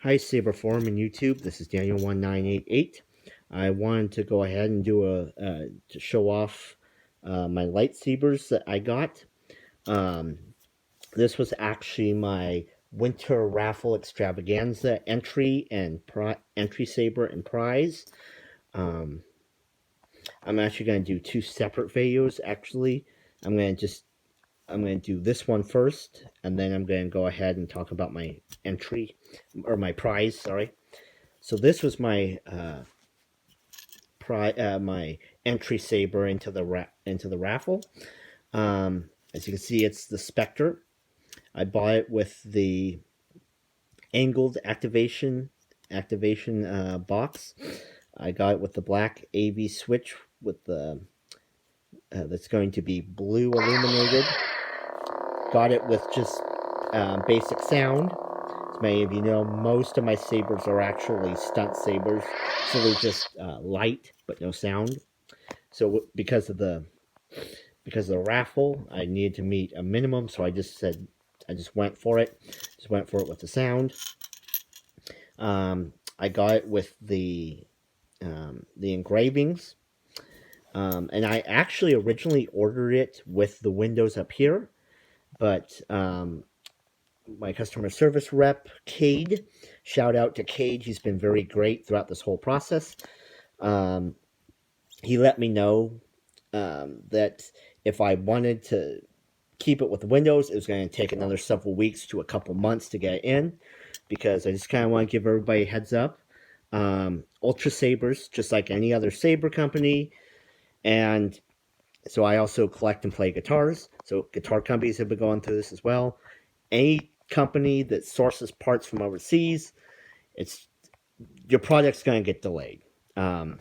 Hi, Saber Forum and YouTube. This is Daniel1988. I wanted to go ahead and do to show off my lightsabers that I got. Um, this was actually my winter raffle extravaganza entry and entry saber and prize. Um, I'm actually going to do two separate videos. Actually, I'm going to do this one first, and then I'm going to go ahead and talk about my entry or my prize. Sorry. So this was my my entry saber into the raffle. As you can see, it's the Spectre. I bought it with the angled activation box. I got it with the black AV switch with the that's going to be blue illuminated. Got it with just basic sound. As many of you know, most of my sabers are actually stunt sabers, so they're just light but no sound. So because of the raffle, I needed to meet a minimum, so I just went for it. Just went for it with the sound. I got it with the engravings, and I actually originally ordered it with the windows up here, but my customer service rep, Cade, shout out to Cade. He's been very great throughout this whole process. He let me know that if I wanted to keep it with Windows, it was going to take another several weeks to a couple months to get it in, because I just kind of want to give everybody a heads up. Ultrasabers, just like any other saber company, and so I also collect and play guitars. So guitar companies have been going through this as well. Any company that sources parts from overseas, your product's going to get delayed. So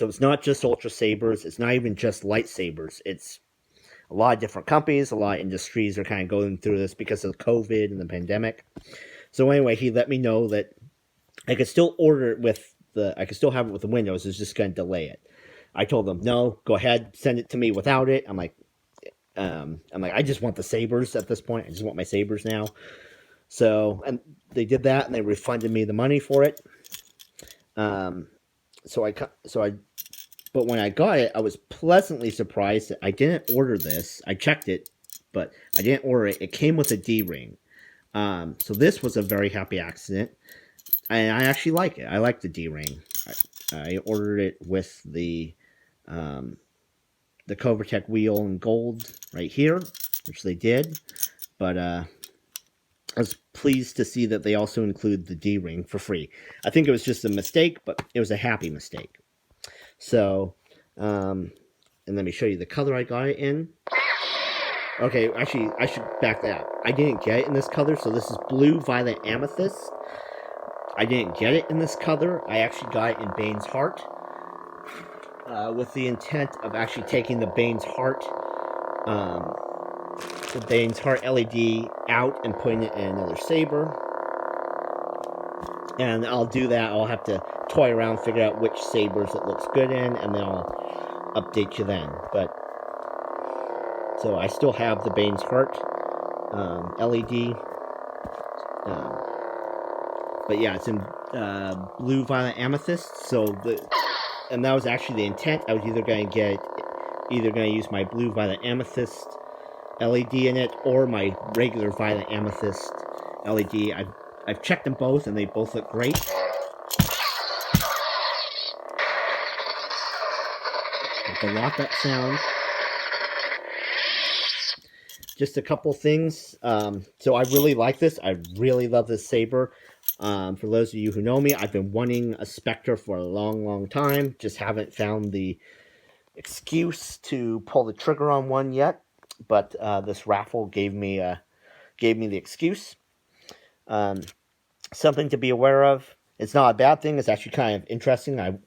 it's not just Ultrasabers. It's not even just lightsabers. It's a lot of different companies, a lot of industries are kind of going through this because of COVID and the pandemic. So anyway, he let me know that I could still order it I could still have it with the Windows. It's just going to delay it. I told them, no, go ahead, send it to me without it. I'm like, I just want the sabers at this point. I just want my sabers now. So, and they did that, and they refunded me the money for it. But when I got it, I was pleasantly surprised that I didn't order this. I checked it, but I didn't order it. It came with a D-ring. So this was a very happy accident. And I actually like it. I like the D-ring. I ordered it with the Covertech wheel in gold right here, which they did. But I was pleased to see that they also include the D-ring for free. I think it was just a mistake, but it was a happy mistake. So, and let me show you the color I got it in. Okay, actually, I should back that up. I didn't get it in this color, so this is blue, violet, amethyst. I didn't get it in this color. I actually got it in Bane's Heart, with the intent of actually taking the Bane's Heart LED out and putting it in another saber. And I'll do that. I'll have to toy around, figure out which sabers it looks good in, and then I'll update you then. But so I still have the Bane's Heart LED. But yeah, it's in blue, violet, amethyst. And that was actually the intent. I was either going to use my blue, violet, amethyst LED in it, or my regular violet amethyst LED. I've checked them both, and they both look great. With the lockup sound. Just a couple things. So I really like this. I really love this saber. For those of you who know me, I've been wanting a Spectre for a long, long time. Just haven't found the excuse to pull the trigger on one yet. But this raffle gave me the excuse. Something to be aware of. It's not a bad thing. It's actually kind of interesting. I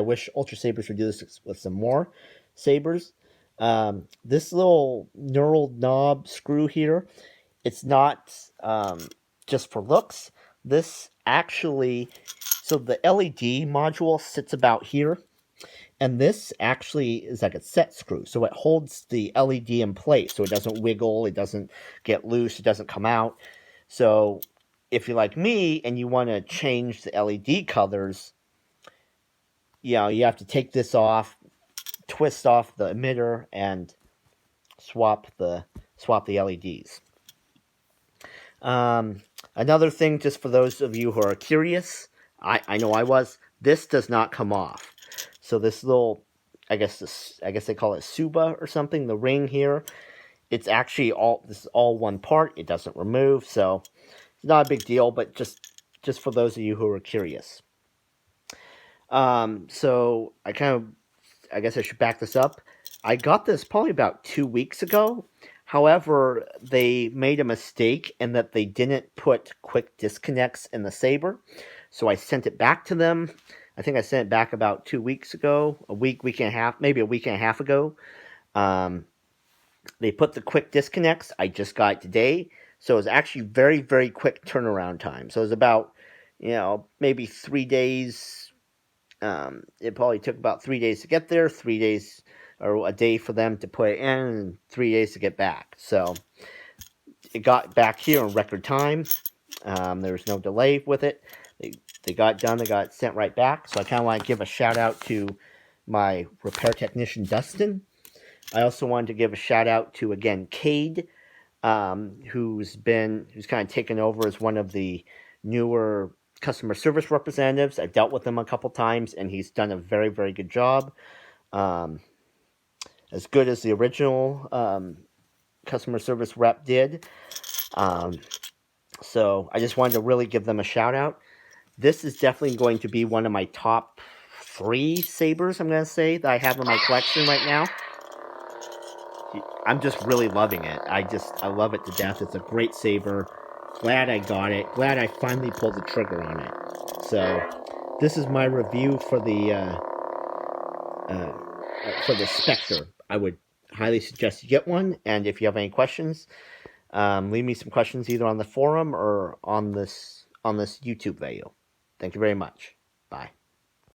wish Ultrasabers would do this with some more sabers. This little knurled knob screw here, it's not just for looks. This actually, so the LED module sits about here, and this actually is like a set screw, so it holds the LED in place, so it doesn't wiggle, it doesn't get loose, it doesn't come out. So if you're like me and you want to change the LED colors, you have to take this off, twist off the emitter, and swap the LEDs. Another thing, just for those of you who are curious, I know I was. This does not come off. So this little, I guess they call it suba or something. The ring here, it's actually this is all one part. It doesn't remove, so it's not a big deal. But just for those of you who are curious. So I guess I should back this up. I got this probably about 2 weeks ago. However, they made a mistake in that they didn't put quick disconnects in the Saber. So I sent it back to them. I think I sent it back about 2 weeks ago, week and a half, maybe a week and a half ago. They put the quick disconnects. I just got it today. So it was actually very, very quick turnaround time. So it was about, maybe 3 days. It probably took about 3 days to get there, 3 days or a day for them to put it in, and 3 days to get back. So it got back here in record time. There was no delay with it. They got it done. They got it sent right back. So I kind of want to give a shout out to my repair technician, Dustin. I also wanted to give a shout out to, again, Cade, who's kind of taken over as one of the newer customer service representatives. I dealt with him a couple times, and he's done a very, very good job. As good as the original customer service rep did. So I just wanted to really give them a shout out. This is definitely going to be one of my top 3 sabers, I'm going to say, that I have in my collection right now. I'm just really loving it. I love it to death. It's a great saber. Glad I got it. Glad I finally pulled the trigger on it. So this is my review for the Spectre. I would highly suggest you get one. And if you have any questions, leave me some questions either on the forum or on this YouTube video. Thank you very much. Bye.